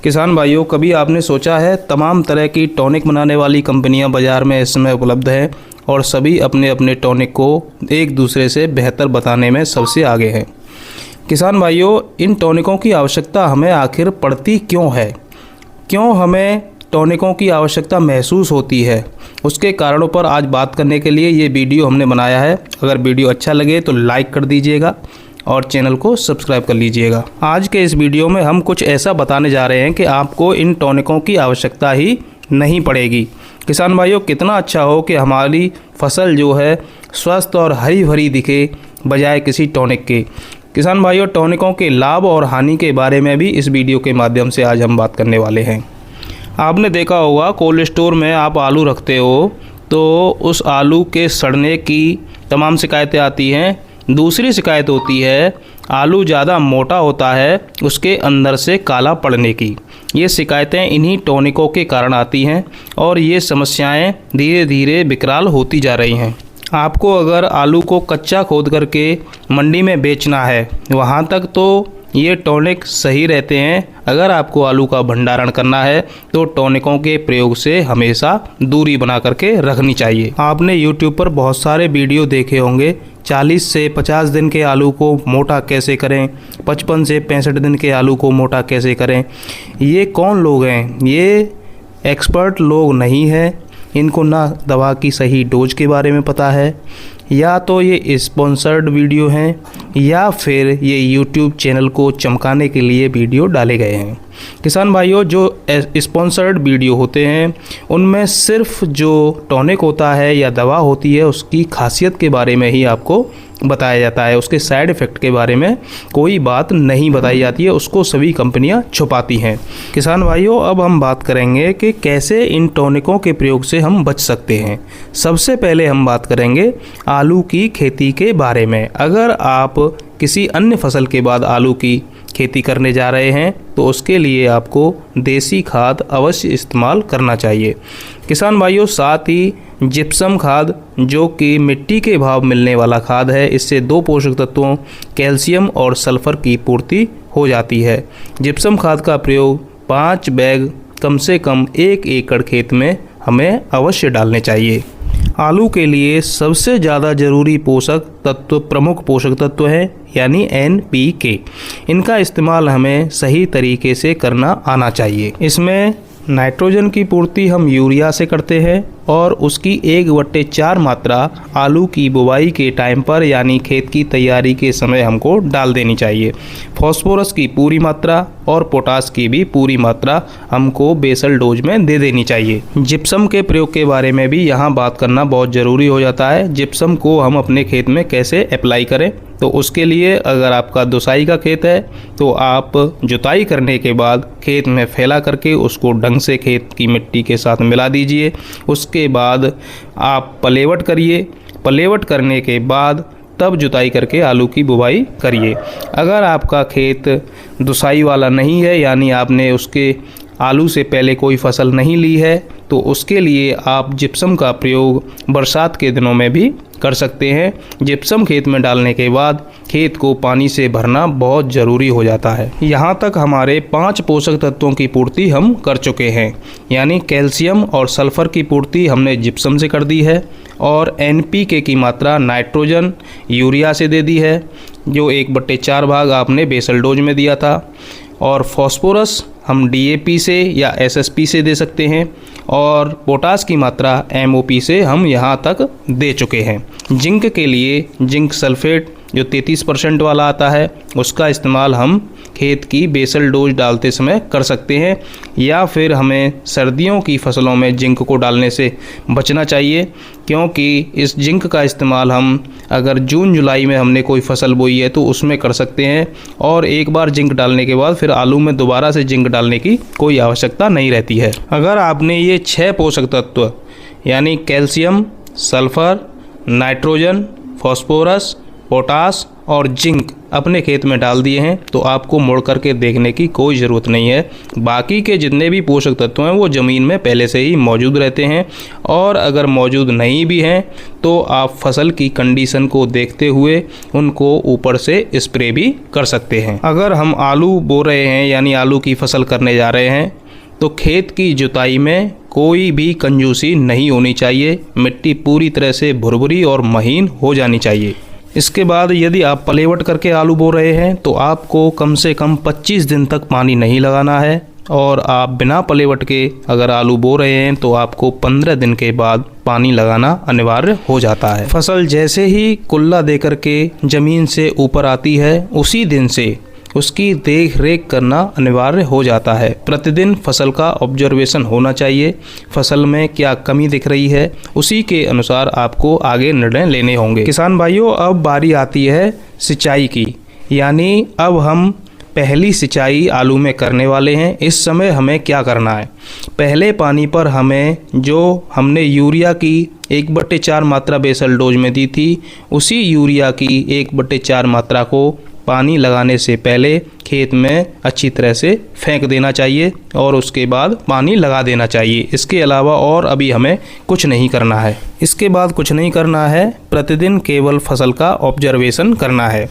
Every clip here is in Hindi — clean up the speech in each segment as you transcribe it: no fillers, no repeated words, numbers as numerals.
किसान भाइयों, कभी आपने सोचा है तमाम तरह की टॉनिक बनाने वाली कंपनियां बाज़ार में इस समय उपलब्ध हैं और सभी अपने अपने टॉनिक को एक दूसरे से बेहतर बताने में सबसे आगे हैं। किसान भाइयों, इन टॉनिकों की आवश्यकता हमें आखिर पड़ती क्यों है? क्यों हमें टॉनिकों की आवश्यकता महसूस होती है? उसके कारणों पर आज बात करने के लिए ये वीडियो हमने बनाया है। अगर वीडियो अच्छा लगे तो लाइक कर दीजिएगा और चैनल को सब्सक्राइब कर लीजिएगा। आज के इस वीडियो में हम कुछ ऐसा बताने जा रहे हैं कि आपको इन टॉनिकों की आवश्यकता ही नहीं पड़ेगी। किसान भाइयों, कितना अच्छा हो कि हमारी फसल जो है स्वस्थ और हरी भरी दिखे बजाय किसी टॉनिक के। किसान भाइयों, टॉनिकों के लाभ और हानि के बारे में भी इस वीडियो के माध्यम से आज हम बात करने वाले हैं। आपने देखा होगा कोल्ड स्टोर में आप आलू रखते हो तो उस आलू के सड़ने की तमाम शिकायतें आती हैं। दूसरी शिकायत होती है आलू ज़्यादा मोटा होता है, उसके अंदर से काला पड़ने की। ये शिकायतें इन्हीं टॉनिकों के कारण आती हैं और ये समस्याएं धीरे धीरे विकराल होती जा रही हैं। आपको अगर आलू को कच्चा खोद करके मंडी में बेचना है, वहाँ तक तो ये टॉनिक सही रहते हैं। अगर आपको आलू का भंडारण करना है तो टॉनिकों के प्रयोग से हमेशा दूरी बना करके रखनी चाहिए। आपने YouTube पर बहुत सारे वीडियो देखे होंगे, 40 से 50 दिन के आलू को मोटा कैसे करें, 55 से 65 दिन के आलू को मोटा कैसे करें। ये कौन लोग हैं? ये एक्सपर्ट लोग नहीं हैं। इनको ना दवा की सही डोज के बारे में पता है, या तो ये स्पॉन्सर्ड वीडियो हैं या फिर ये YouTube चैनल को चमकाने के लिए वीडियो डाले गए हैं। किसान भाइयों, जो स्पॉन्सर्ड वीडियो होते हैं उनमें सिर्फ जो टॉनिक होता है या दवा होती है उसकी खासियत के बारे में ही आपको बताया जाता है। उसके साइड इफ़ेक्ट के बारे में कोई बात नहीं बताई जाती है, उसको सभी कंपनियां छुपाती हैं। किसान भाइयों, अब हम बात करेंगे कि कैसे इन टॉनिकों के प्रयोग से हम बच सकते हैं। सबसे पहले हम बात करेंगे आलू की खेती के बारे में। अगर आप किसी अन्य फसल के बाद आलू की खेती करने जा रहे हैं तो उसके लिए आपको देसी खाद अवश्य इस्तेमाल करना चाहिए। किसान भाइयों, साथ ही जिप्सम खाद, जो कि मिट्टी के भाव मिलने वाला खाद है, इससे 2 पोषक तत्वों कैल्शियम और सल्फर की पूर्ति हो जाती है। जिप्सम खाद का प्रयोग 5 बैग कम से कम 1 एकड़ खेत में हमें अवश्य डालने चाहिए। आलू के लिए सबसे ज़्यादा ज़रूरी पोषक तत्व, प्रमुख पोषक तत्व है यानी NPK। इनका इस्तेमाल हमें सही तरीके से करना आना चाहिए। इसमें नाइट्रोजन की पूर्ति हम यूरिया से करते हैं और उसकी 1/4 मात्रा आलू की बुवाई के टाइम पर यानी खेत की तैयारी के समय हमको डाल देनी चाहिए। फॉस्फोरस की पूरी मात्रा और पोटास की भी पूरी मात्रा हमको बेसल डोज में दे देनी चाहिए। जिप्सम के प्रयोग के बारे में भी यहाँ बात करना बहुत ज़रूरी हो जाता है। जिप्सम को हम अपने खेत में कैसे अप्लाई करें, तो उसके लिए अगर आपका दुसाई का खेत है तो आप जुताई करने के बाद खेत में फैला करके उसको ढंग से खेत की मिट्टी के साथ मिला दीजिए। उसके बाद आप पलेवट करिए। पलेवट करने के बाद तब जुताई करके आलू की बुवाई करिए। अगर आपका खेत दुसाई वाला नहीं है यानी आपने उसके आलू से पहले कोई फसल नहीं ली है तो उसके लिए आप जिप्सम का प्रयोग बरसात के दिनों में भी कर सकते हैं। जिप्सम खेत में डालने के बाद खेत को पानी से भरना बहुत ज़रूरी हो जाता है। यहाँ तक हमारे 5 पोषक तत्वों की पूर्ति हम कर चुके हैं, यानी कैल्शियम और सल्फर की पूर्ति हमने जिप्सम से कर दी है और NPK की मात्रा नाइट्रोजन यूरिया से दे दी है, जो 1/4 भाग आपने बेसल डोज में दिया था। और फॉस्फोरस हम DAP से या SSP से दे सकते हैं और पोटास की मात्रा MOP से हम यहाँ तक दे चुके हैं। जिंक के लिए जिंक सल्फेट जो 33% वाला आता है उसका इस्तेमाल हम खेत की बेसल डोज डालते समय कर सकते हैं, या फिर हमें सर्दियों की फसलों में जिंक को डालने से बचना चाहिए, क्योंकि इस जिंक का इस्तेमाल हम अगर जून जुलाई में हमने कोई फसल बोई है तो उसमें कर सकते हैं और एक बार जिंक डालने के बाद फिर आलू में दोबारा से जिंक डालने की कोई आवश्यकता नहीं रहती है। अगर आपने ये 6 पोषक तत्व यानी calcium, sulphur, nitrogen, phosphorus, potash और जिंक अपने खेत में डाल दिए हैं तो आपको मुड़ करके देखने की कोई ज़रूरत नहीं है। बाकी के जितने भी पोषक तत्व हैं वो ज़मीन में पहले से ही मौजूद रहते हैं, और अगर मौजूद नहीं भी हैं तो आप फसल की कंडीशन को देखते हुए उनको ऊपर से स्प्रे भी कर सकते हैं। अगर हम आलू बो रहे हैं यानी आलू की फसल करने जा रहे हैं तो खेत की जुताई में कोई भी कंजूसी नहीं होनी चाहिए। मिट्टी पूरी तरह से भुरभुरी और महीन हो जानी चाहिए। इसके बाद यदि आप पलेवट करके आलू बो रहे हैं तो आपको कम से कम 25 दिन तक पानी नहीं लगाना है, और आप बिना पलेवट के अगर आलू बो रहे हैं तो आपको 15 दिन के बाद पानी लगाना अनिवार्य हो जाता है। फसल जैसे ही कुल्ला देकर के ज़मीन से ऊपर आती है उसी दिन से उसकी देख रेख करना अनिवार्य हो जाता है। प्रतिदिन फसल का ऑब्जर्वेशन होना चाहिए, फसल में क्या कमी दिख रही है, उसी के अनुसार आपको आगे निर्णय लेने होंगे। किसान भाइयों, अब बारी आती है सिंचाई की, यानी अब हम पहली सिंचाई आलू में करने वाले हैं। इस समय हमें क्या करना है, पहले पानी पर हमें जो हमने यूरिया की 1/4 मात्रा बेसल डोज में दी थी, उसी यूरिया की 1/4 मात्रा को पानी लगाने से पहले खेत में अच्छी तरह से फेंक देना चाहिए और उसके बाद पानी लगा देना चाहिए। इसके अलावा और अभी हमें कुछ नहीं करना है। इसके बाद कुछ नहीं करना है, प्रतिदिन केवल फसल का ऑब्जर्वेशन करना है।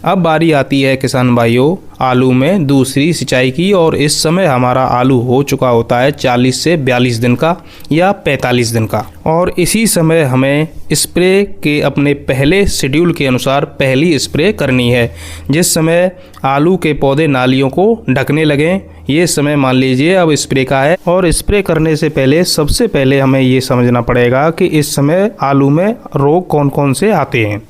अब बारी आती है किसान भाइयों आलू में दूसरी सिंचाई की, और इस समय हमारा आलू हो चुका होता है 40 से 42 दिन का या 45 दिन का, और इसी समय हमें स्प्रे के अपने पहले शेड्यूल के अनुसार पहली स्प्रे करनी है। जिस समय आलू के पौधे नालियों को ढकने लगें, ये समय मान लीजिए अब स्प्रे का है। और स्प्रे करने से पहले सबसे पहले हमें ये समझना पड़ेगा कि इस समय आलू में रोग कौन कौन से आते हैं।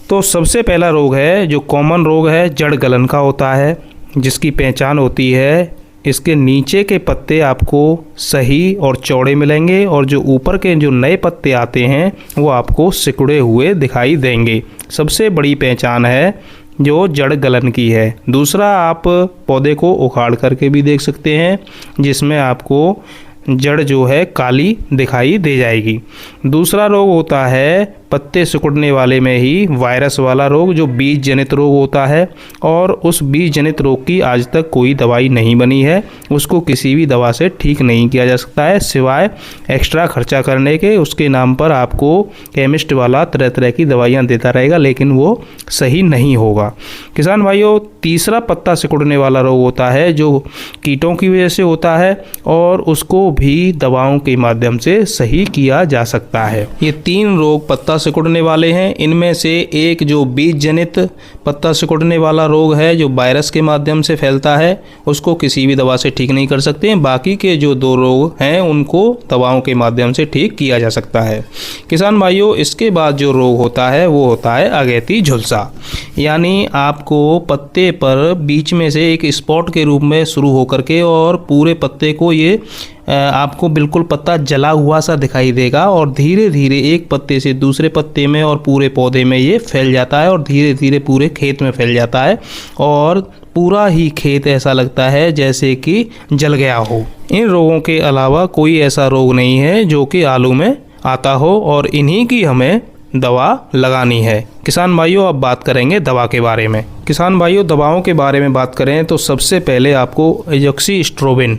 तो सबसे पहला रोग है जो कॉमन रोग है, जड़ गलन का होता है, जिसकी पहचान होती है इसके नीचे के पत्ते आपको सही और चौड़े मिलेंगे, और जो ऊपर के जो नए पत्ते आते हैं वो आपको सिकुड़े हुए दिखाई देंगे। सबसे बड़ी पहचान है जो जड़ गलन की है। दूसरा, आप पौधे को उखाड़ करके भी देख सकते हैं, जिसमें आपको जड़ जो है काली दिखाई दे जाएगी। दूसरा रोग होता है पत्ते सिकुड़ने वाले में ही वायरस वाला रोग, जो बीज जनित रोग होता है, और उस बीज जनित रोग की आज तक कोई दवाई नहीं बनी है। उसको किसी भी दवा से ठीक नहीं किया जा सकता है सिवाय एक्स्ट्रा खर्चा करने के। उसके नाम पर आपको केमिस्ट वाला तरह तरह की दवाइयाँ देता रहेगा, लेकिन वो सही नहीं होगा। किसान भाइयों, तीसरा पत्ता सिकुड़ने वाला रोग होता है जो कीटों की वजह से होता है, और उसको भी दवाओं के माध्यम से सही किया जा सकता है। ये 3 रोग पत्ता सिकुड़ने वाले हैं। इनमें से एक जो बीज जनित पत्ता सिकुड़ने वाला रोग है जो वायरस के माध्यम से फैलता है, उसको किसी भी दवा से ठीक नहीं कर सकते हैं। बाकी के जो 2 रोग हैं उनको दवाओं के माध्यम से ठीक किया जा सकता है। किसान भाइयों, इसके बाद जो रोग होता है वो होता है अगैती झुलसा, यानी आपको पत्ते पर बीच में से एक स्पॉट के रूप में शुरू होकर के और पूरे पत्ते को ये आपको बिल्कुल पत्ता जला हुआ सा दिखाई देगा, और धीरे धीरे एक पत्ते से दूसरे पत्ते में और पूरे पौधे में ये फैल जाता है, और धीरे धीरे पूरे खेत में फैल जाता है, और पूरा ही खेत ऐसा लगता है जैसे कि जल गया हो। इन रोगों के अलावा कोई ऐसा रोग नहीं है जो कि आलू में आता हो, और इन्हीं की हमें दवा लगानी है। किसान भाइयों, अब बात करेंगे दवा के बारे में। किसान भाइयों, दवाओं के बारे में बात करें तो सबसे पहले आपको एजॉक्सीस्ट्रोबिन,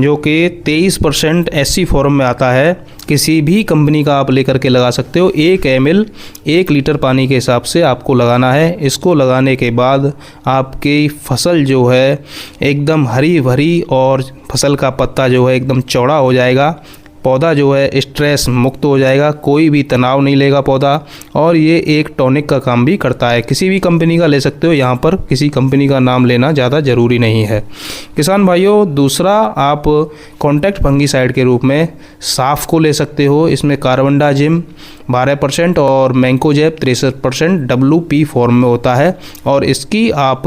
जो कि 23% एससी फॉर्म में आता है, किसी भी कंपनी का आप लेकर के लगा सकते हो। 1 ml 1 लीटर पानी के हिसाब से आपको लगाना है। इसको लगाने के बाद आपकी फसल जो है एकदम हरी भरी, और फसल का पत्ता जो है एकदम चौड़ा हो जाएगा। पौधा जो है स्ट्रेस मुक्त हो जाएगा, कोई भी तनाव नहीं लेगा पौधा, और ये एक टॉनिक का काम भी करता है। किसी भी कंपनी का ले सकते हो, यहाँ पर किसी कंपनी का नाम लेना ज़्यादा ज़रूरी नहीं है। किसान भाइयों, दूसरा आप कॉन्टैक्ट फंगीसाइड के रूप में साफ को ले सकते हो। इसमें कार्बनडाजिम 12% और मैंकोजेब 63% WP फॉर्म में होता है, और इसकी आप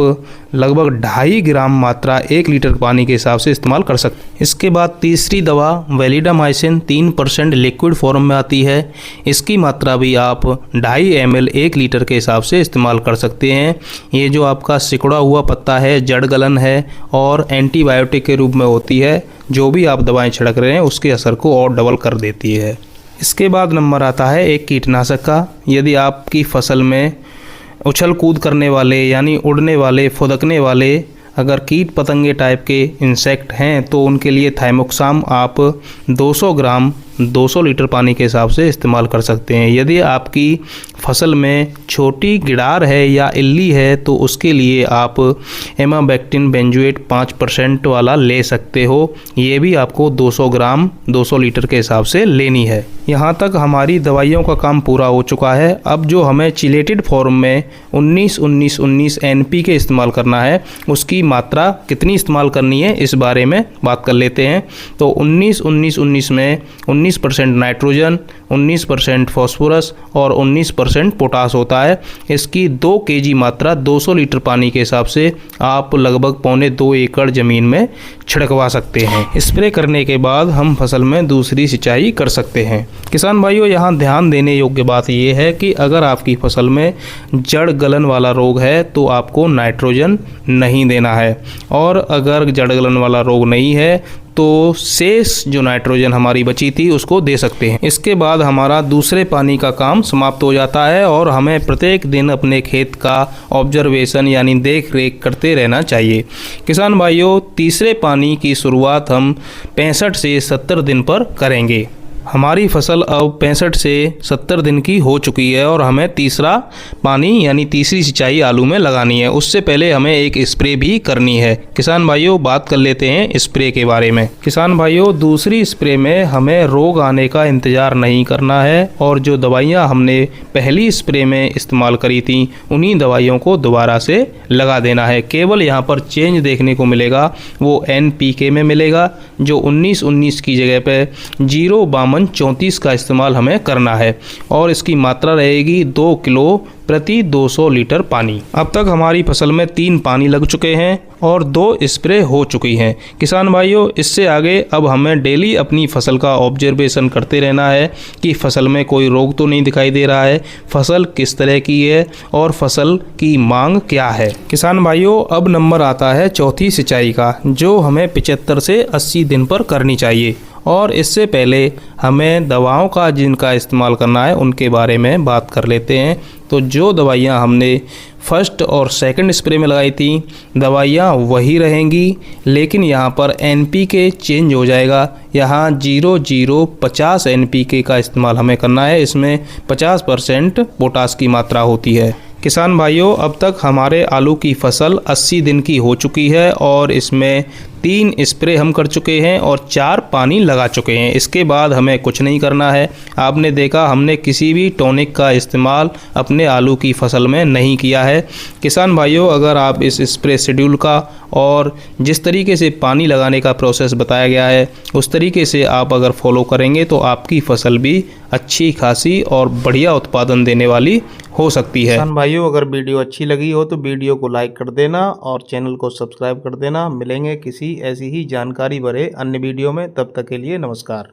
लगभग 2.5 ग्राम मात्रा 1 लीटर पानी के हिसाब से इस्तेमाल कर सकते हैं। इसके बाद तीसरी दवा वैलिडामाइसिन 3% लिक्विड फॉर्म में आती है। इसकी मात्रा भी आप 2.5 ml 1 लीटर के हिसाब से इस्तेमाल कर सकते हैं। ये जो आपका सिकुड़ा हुआ पत्ता है, जड़ गलन है, और एंटीबायोटिक के रूप में होती है। जो भी आप दवाएं छिड़क रहे हैं उसके असर को और डबल कर देती है। इसके बाद नंबर आता है एक कीटनाशक का। यदि आपकी फसल में उछल कूद करने वाले यानी उड़ने वाले, फुदकने वाले अगर कीट पतंगे टाइप के इंसेक्ट हैं तो उनके लिए थाइमोक्साम आप 200 ग्राम 200 लीटर पानी के हिसाब से इस्तेमाल कर सकते हैं। यदि आपकी फसल में छोटी गिडार है या इल्ली है तो उसके लिए आप एमाबैक्टिन बेंजोएट 5% वाला ले सकते हो। ये भी आपको 200 ग्राम 200 लीटर के हिसाब से लेनी है। यहाँ तक हमारी दवाइयों का काम पूरा हो चुका है। अब जो हमें चिलेटेड फॉर्म में 19-19-19 NPK इस्तेमाल करना है, उसकी मात्रा कितनी इस्तेमाल करनी है इस बारे में बात कर लेते हैं। तो 19-19-19 में 19% नाइट्रोजन, 19% फॉस्फोरस और 19% पोटास होता है। इसकी 2 kg मात्रा 200 लीटर पानी के हिसाब से आप लगभग 1.25 एकड़ ज़मीन में छिड़कवा सकते हैं। स्प्रे करने के बाद हम फसल में दूसरी सिंचाई कर सकते हैं। किसान भाइयों, यहाँ ध्यान देने योग्य बात यह है कि अगर आपकी फसल में जड़ गलन वाला रोग है तो आपको नाइट्रोजन नहीं देना है, और अगर जड़ गलन वाला रोग नहीं है तो शेष जो नाइट्रोजन हमारी बची थी उसको दे सकते हैं। इसके बाद हमारा दूसरे पानी का काम समाप्त हो जाता है और हमें प्रत्येक दिन अपने खेत का ऑब्जर्वेशन यानी देख रेख करते रहना चाहिए। किसान भाइयों, तीसरे पानी की शुरुआत हम 65 से 70 दिन पर करेंगे। हमारी फसल अब 65 से 70 दिन की हो चुकी है और हमें तीसरा पानी यानी तीसरी सिंचाई आलू में लगानी है। उससे पहले हमें एक स्प्रे भी करनी है। किसान भाइयों, बात कर लेते हैं स्प्रे के बारे में। किसान भाइयों, दूसरी स्प्रे में हमें रोग आने का इंतज़ार नहीं करना है और जो दवाइयाँ हमने पहली स्प्रे में इस्तेमाल करी थी उन्हीं दवाइयों को दोबारा से लगा देना है। केवल यहाँ पर चेंज देखने को मिलेगा वो NPK में मिलेगा, जो 19-19 की जगह पे 0-52-34 का इस्तेमाल हमें करना है और इसकी मात्रा रहेगी 2 किलो प्रति 200 लीटर पानी। अब तक हमारी फसल में 3 पानी लग चुके हैं और 2 स्प्रे हो चुकी हैं। किसान भाइयों, इससे आगे अब हमें डेली अपनी फसल का ऑब्जर्वेशन करते रहना है कि फसल में कोई रोग तो नहीं दिखाई दे रहा है, फसल किस तरह की है और फसल की मांग क्या है। किसान भाइयों, अब नंबर आता है चौथी सिंचाई का, जो हमें 75 से 80 दिन पर करनी चाहिए। और इससे पहले हमें दवाओं का जिनका इस्तेमाल करना है उनके बारे में बात कर लेते हैं। तो जो दवाइयाँ हमने फर्स्ट और सेकंड स्प्रे में लगाई थी दवाइयाँ वही रहेंगी, लेकिन यहाँ पर NPK चेंज हो जाएगा। यहाँ 0-0-50 NPK का इस्तेमाल हमें करना है। इसमें 50% पोटास की मात्रा होती है। किसान भाइयों, अब तक हमारे आलू की फसल 80 दिन की हो चुकी है और इसमें 3 स्प्रे हम कर चुके हैं और 4 पानी लगा चुके हैं। इसके बाद हमें कुछ नहीं करना है। आपने देखा हमने किसी भी टॉनिक का इस्तेमाल अपने आलू की फसल में नहीं किया है। किसान भाइयों, अगर आप इस स्प्रे शेड्यूल का और जिस तरीके से पानी लगाने का प्रोसेस बताया गया है उस तरीके से आप अगर फॉलो करेंगे तो आपकी फसल भी अच्छी खासी और बढ़िया उत्पादन देने वाली हो सकती है। किसान भाइयों, अगर वीडियो अच्छी लगी हो तो वीडियो को लाइक कर देना और चैनल को सब्सक्राइब कर देना। मिलेंगे किसी ऐसी ही जानकारी भरे अन्य वीडियो में, तब तक के लिए नमस्कार।